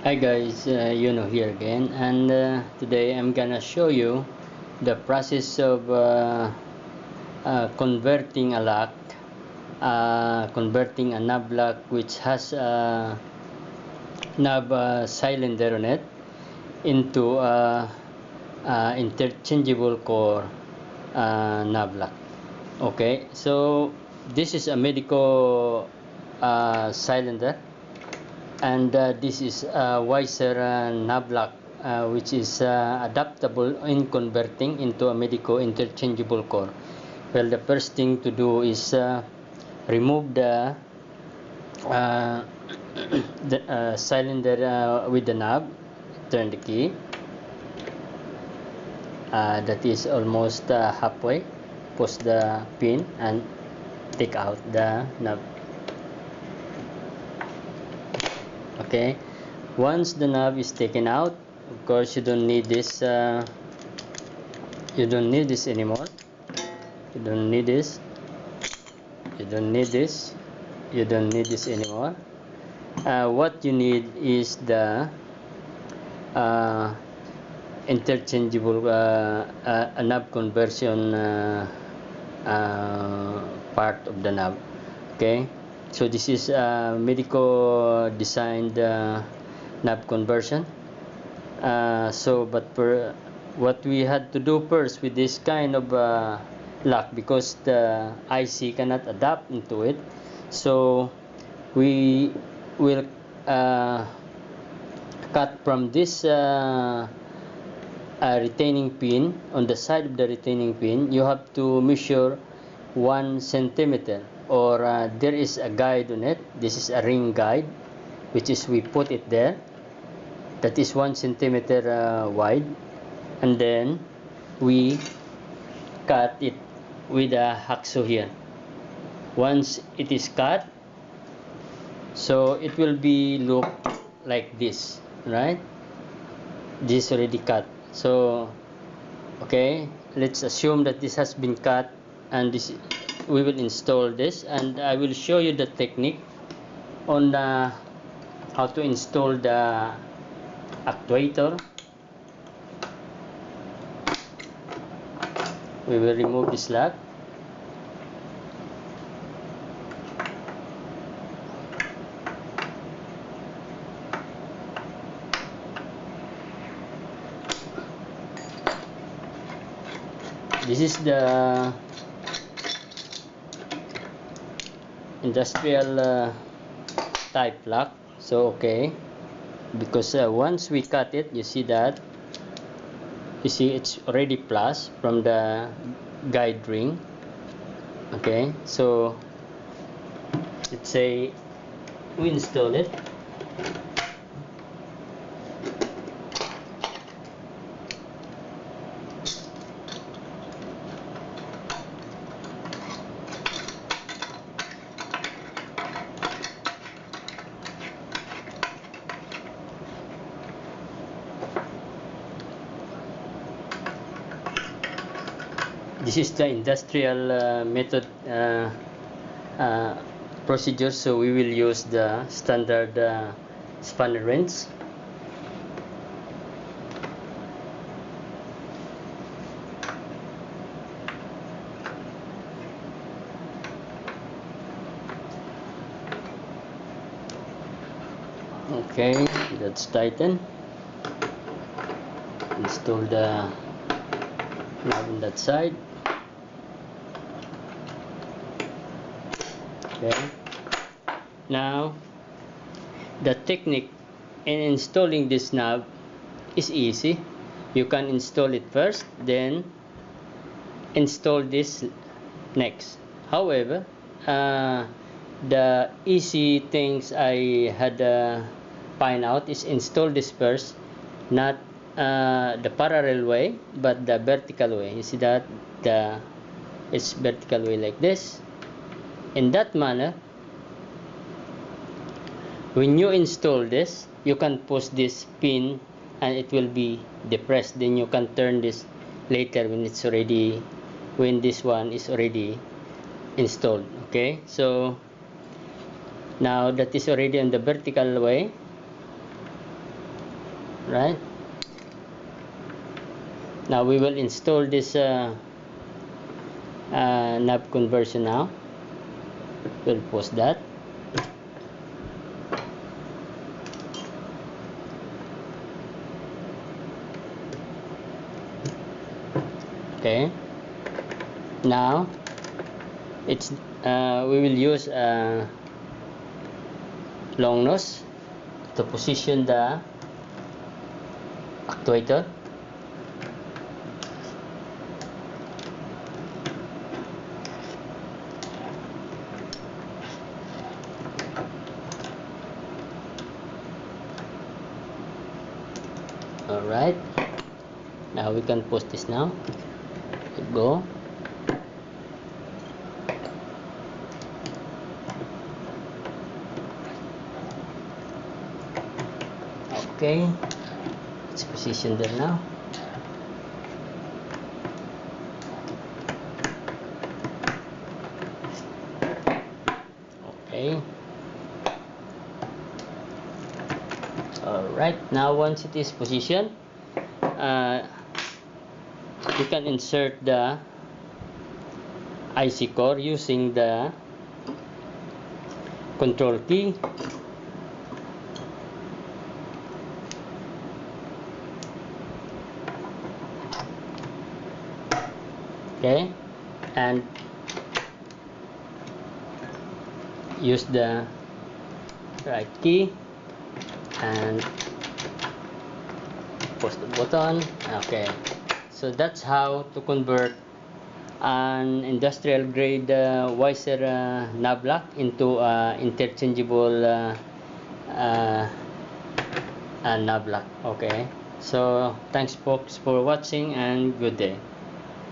Hi guys, here again, and today I'm gonna show you the process of converting a lock, converting a knob lock which has a knob cylinder on it into a interchangeable core knob lock. Okay, so this is a Medeco cylinder, and this is a Weiser knob lock, which is adaptable in converting into a Medeco interchangeable core. Well, the first thing to do is remove the uh, the cylinder with the knob. Turn the key. That is almost halfway. Push the pin and take out the knob. Okay, once the knob is taken out, of course you don't need this anymore. You don't need this, you don't need this, you don't need this anymore. What you need is the uh, interchangeable knob conversion part of the knob. Okay, so this is Medeco designed knob conversion. But what we had to do first with this kind of lock, because the IC cannot adapt into it, so we will uh, cut from this retaining pin. On the side of the retaining pin, you have to measure 1 centimeter, or there is a guide on it. This is a ring guide, which is we put it there. That is 1 centimeter wide, and then we cut it with a hacksaw here. Once it is cut, so it will be look like this, right? This is already cut. So okay, let's assume that this has been cut, and this we will install this, and I will show you the technique on how to install the actuator. We will remove this lock. This is the industrial type lock. So okay, because once we cut it, you see it's already plus from the guide ring. Okay, so let's say we install it. This is the industrial method uh, procedure, so we will use the standard spanner wrench. Okay, that's tighten. Install the knob on that side. Okay, now the technique in installing this knob is easy. You can install it first, then install this next. However, the easy things I had find out is install this first, not the parallel way, but the vertical way. You see that it's vertical way like this. In that manner, when you install this, you can push this pin and it will be depressed. Then you can turn this later when this one is already installed. Okay, so now that is already on the vertical way, right? Now we will install this knob conversion now. We'll post that. Okay, now it's we will use a long nose to position the actuator. Alright, now we can post this now. Go. Okay, it's positioned there now. Okay. Alright, now once it is positioned, you can insert the IC core using the control key. Okay, and use the right key and push the button. Okay, so that's how to convert an industrial grade Weiser knob lock into interchangeable knob lock. Okay, so thanks folks for watching and good day.